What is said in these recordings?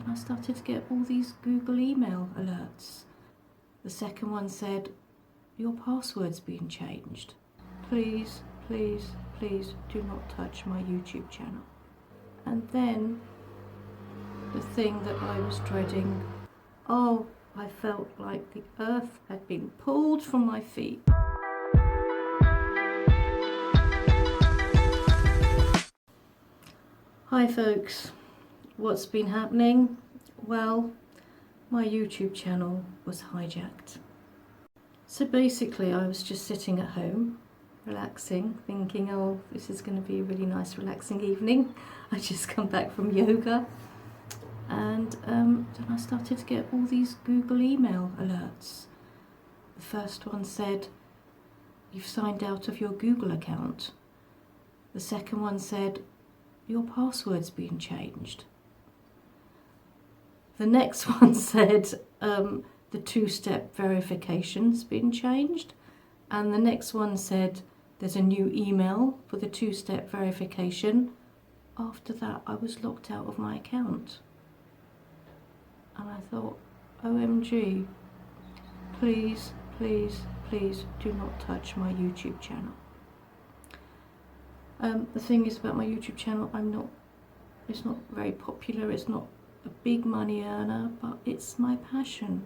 then I started to get all these Google email alerts. The second one said, your password's been changed. Please, please, please do not touch my YouTube channel. And then the thing that I was dreading, oh, I felt like the earth had been pulled from my feet. Hi folks, what's been happening? Well, my YouTube channel was hijacked. So basically I was just sitting at home, relaxing, thinking, oh, this is going to be a really nice relaxing evening. I just come back from yoga, and then I started to get all these Google email alerts. The first one said, you've signed out of your Google account. The second one said, your password's been changed. The next one said, the two-step verification's been changed. And the next one said, there's a new email for the two-step verification. After that, I was locked out of my account. And I thought, OMG, please, please, please do not touch my YouTube channel. The thing is about my YouTube channel, it's not very popular, it's not a big money earner, but it's my passion.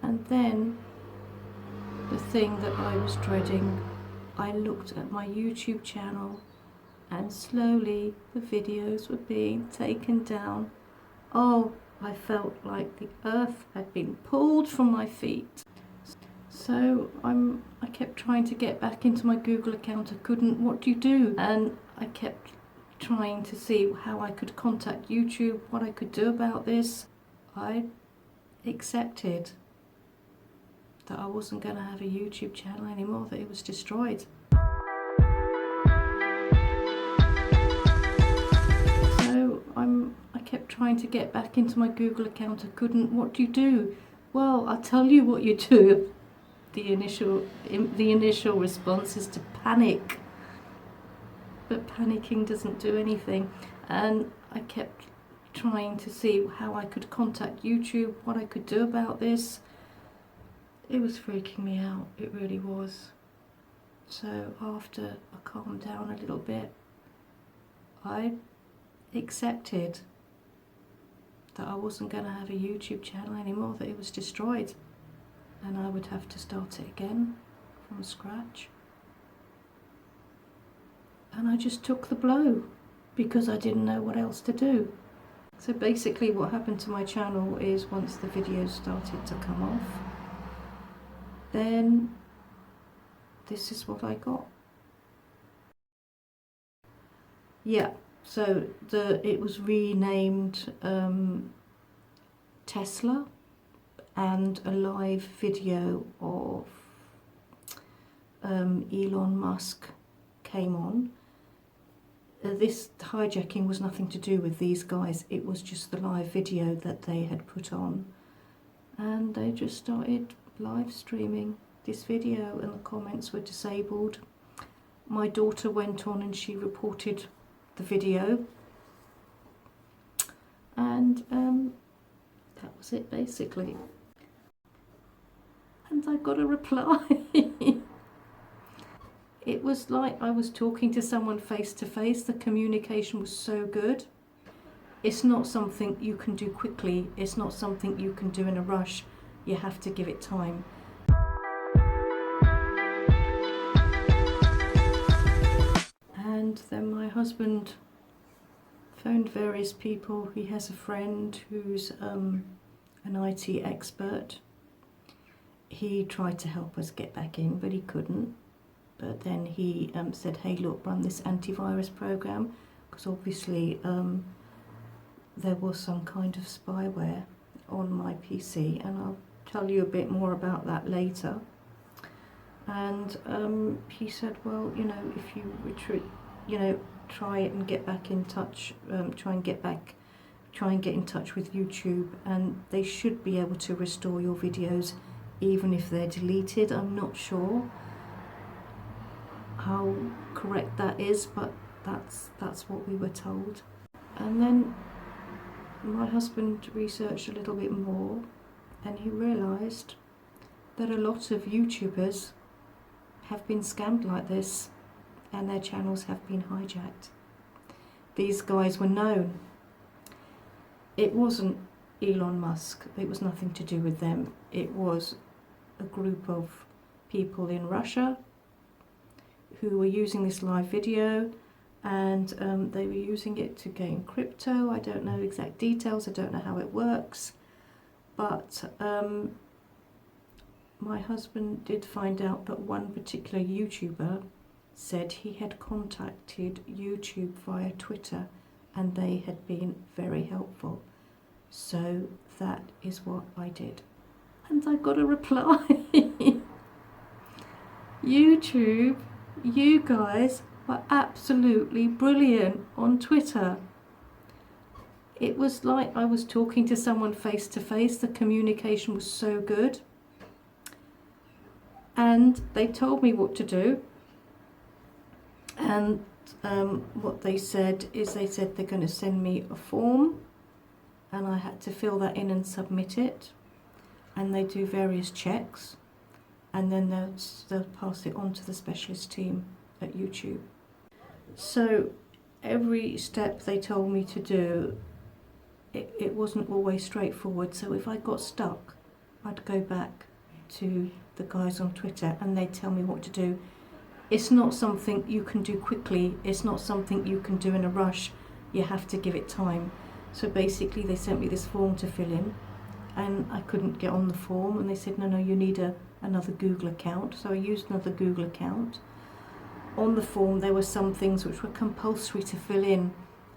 And then the thing that I was dreading, I looked at my YouTube channel and slowly the videos were being taken down. Oh, I felt like the earth had been pulled from my feet. So I kept trying to get back into my Google account. I couldn't. What do you do? And I kept trying to see how I could contact YouTube, what I could do about this. I accepted that I wasn't going to have a YouTube channel anymore, that it was destroyed. So I kept trying to get back into my Google account. I couldn't. What do you do? Well, I'll tell you what you do. The initial response is to panic, but panicking doesn't do anything. And I kept trying to see how I could contact YouTube, what I could do about this. It was freaking me out, it really was. So after I calmed down a little bit, I accepted that I wasn't going to have a YouTube channel anymore, that it was destroyed. And I would have to start it again from scratch. And I just took the blow because I didn't know what else to do. So basically what happened to my channel is once the videos started to come off, then this is what I got. Yeah, so it was renamed Tesla, and a live video of Elon Musk came on. This hijacking was nothing to do with these guys, it was just the live video that they had put on. And they just started live streaming this video and the comments were disabled. My daughter went on and she reported the video. And that was it basically. And I got a reply. It was like I was talking to someone face to face. The communication was so good. It's not something you can do quickly. It's not something you can do in a rush. You have to give it time. And then my husband phoned various people. He has a friend who's an IT expert. He tried to help us get back in, but he couldn't. But then he said, hey, look, run this antivirus program, because obviously there was some kind of spyware on my PC, and I'll tell you a bit more about that later. And he said, well, you know, if you retreat, you know, try it and get back in touch, try and get in touch with YouTube, and they should be able to restore your videos even if they're deleted. I'm not sure how correct that is, but that's what we were told. And then my husband researched a little bit more, and he realised that a lot of YouTubers have been scammed like this, and their channels have been hijacked. These guys were known. It wasn't Elon Musk, it was nothing to do with them. It was a group of people in Russia who were using this live video, and they were using it to gain crypto. I don't know exact details, I don't know how it works, but my husband did find out that one particular YouTuber said he had contacted YouTube via Twitter and they had been very helpful. So that is what I did. And I got a reply. YouTube, you guys were absolutely brilliant on Twitter. It was like I was talking to someone face to face. The communication was so good. And they told me what to do. And what they said is they're going to send me a form, and I had to fill that in and submit it. And they do various checks, and then they'll pass it on to the specialist team at YouTube. So every step they told me to do, it wasn't always straightforward. So if I got stuck, I'd go back to the guys on Twitter and they'd tell me what to do. It's not something you can do quickly. It's not something you can do in a rush. You have to give it time. So basically they sent me this form to fill in, and I couldn't get on the form, and they said, no, you need another Google account. So I used another Google account. On the form there were some things which were compulsory to fill in,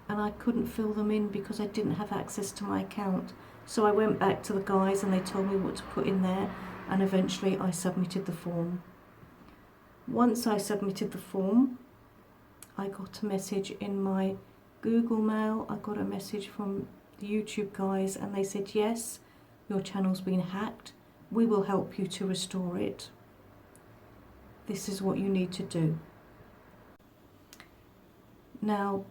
and I couldn't fill them in because I didn't have access to my account. So I went back to the guys and they told me what to put in there, and eventually I submitted the form. Once I submitted the form, I got a message in my Google Mail. I got a message from the YouTube guys, and they said, yes, your channel's been hacked. We will help you to restore it. This is what you need to do. Now,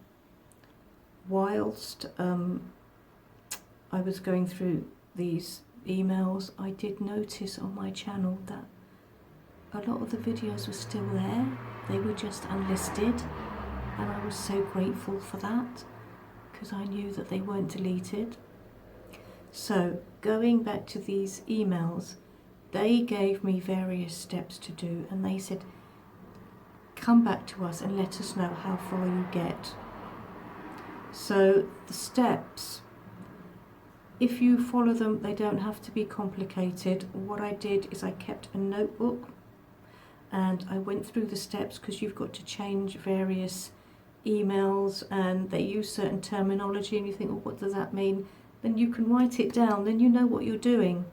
whilst I was going through these emails, I did notice on my channel that a lot of the videos were still there. They were just unlisted, and I was so grateful for that because I knew that they weren't deleted. So going back to these emails, they gave me various steps to do, and they said, come back to us and let us know how far you get. So the steps, if you follow them, they don't have to be complicated. What I did is I kept a notebook and I went through the steps, because you've got to change various emails and they use certain terminology and you think, well, what does that mean? Then you can write it down, then you know what you're doing.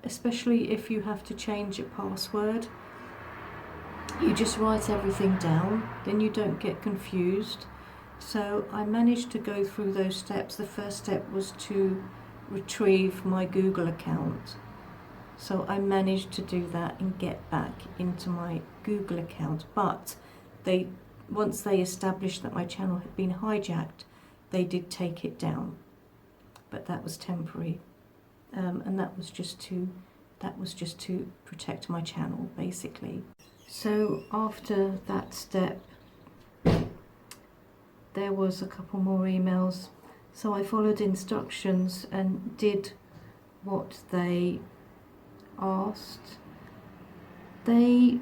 Especially if you have to change a password, you just write everything down, then you don't get confused. So I managed to go through those steps. The first step was to retrieve my Google account. So I managed to do that and get back into my Google account. But once they established that my channel had been hijacked, they did take it down. But that was temporary, and that was just to protect my channel, basically. So after that step, there was a couple more emails. So I followed instructions and did what they asked. They're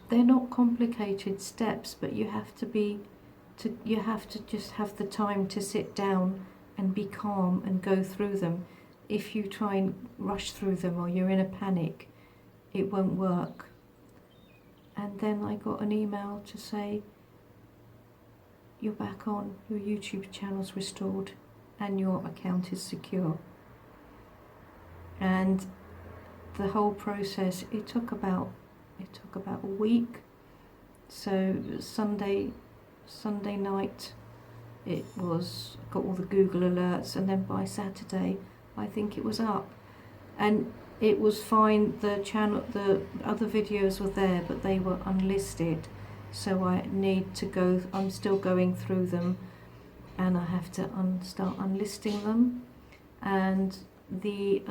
not complicated steps, but you have to just have the time to sit down and be calm and go through them. If you try and rush through them or you're in a panic, it won't work. And then I got an email to say, you're back on, your YouTube channel's restored and your account is secure. And the whole process, it took about a week. So Sunday night, it was, got all the Google alerts, and then by Saturday I think it was up, and it was fine. The channel, the other videos were there, but they were unlisted, so I need to go, I'm still going through them and I have to start unlisting them, and the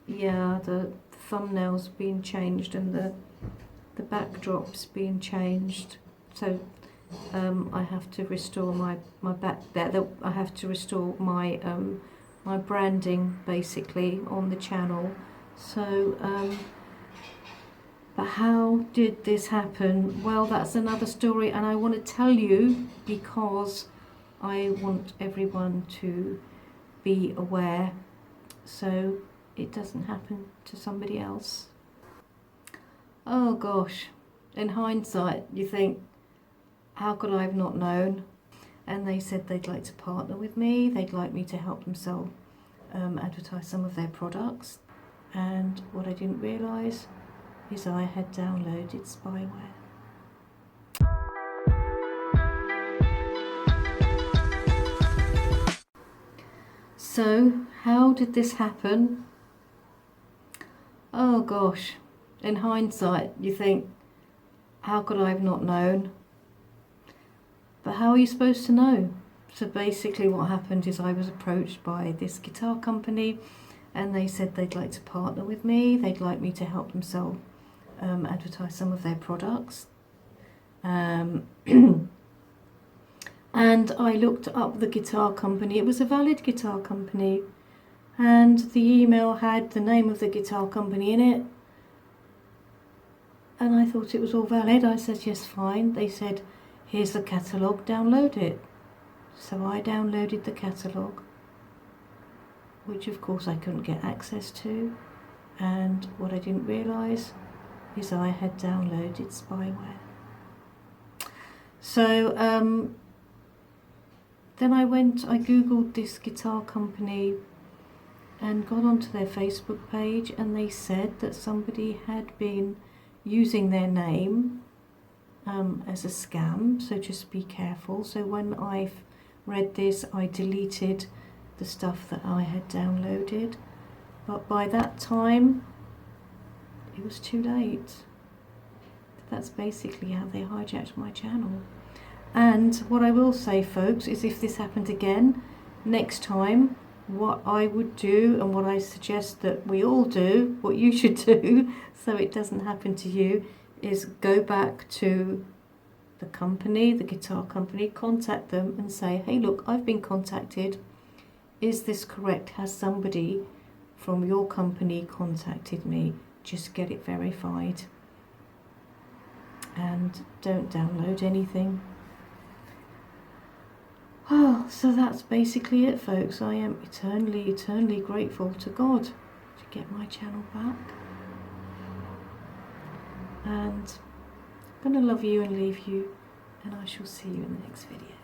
the thumbnails being changed and the backdrops being changed. So I have to restore my back there. I have to restore my my branding basically on the channel. So but how did this happen? Well, that's another story, and I want to tell you because I want everyone to be aware so it doesn't happen to somebody else. Oh gosh, in hindsight you think, how could I have not known? And they said they'd like to partner with me, they'd like me to help them sell, advertise some of their products. And what I didn't realise is I had downloaded spyware. So, how did this happen? Oh gosh, in hindsight you think, how could I have not known? But how are you supposed to know? So basically what happened is I was approached by this guitar company, and they said they'd like to partner with me, they'd like me to help them sell, advertise some of their products. And I looked up the guitar company. It was a valid guitar company, and the email had the name of the guitar company in it, and I thought it was all valid. I said yes, fine. They said, here's the catalogue, download it. So I downloaded the catalogue, which of course I couldn't get access to, and what I didn't realise is I had downloaded spyware. So then I googled this guitar company and got onto their Facebook page, and they said that somebody had been using their name as a scam, so just be careful. So when I've read this, I deleted the stuff that I had downloaded, but by that time it was too late. That's basically how they hijacked my channel. And what I will say, folks, is if this happened again, next time, what I would do and what I suggest that we all do, what you should do so it doesn't happen to you, is go back to the company, the guitar company, contact them and say, hey look, I've been contacted, is this correct? Has somebody from your company contacted me? Just get it verified, and don't download anything. Oh, so that's basically it, folks. I am eternally grateful to God to get my channel back. And I'm going to love you and leave you, and I shall see you in the next video.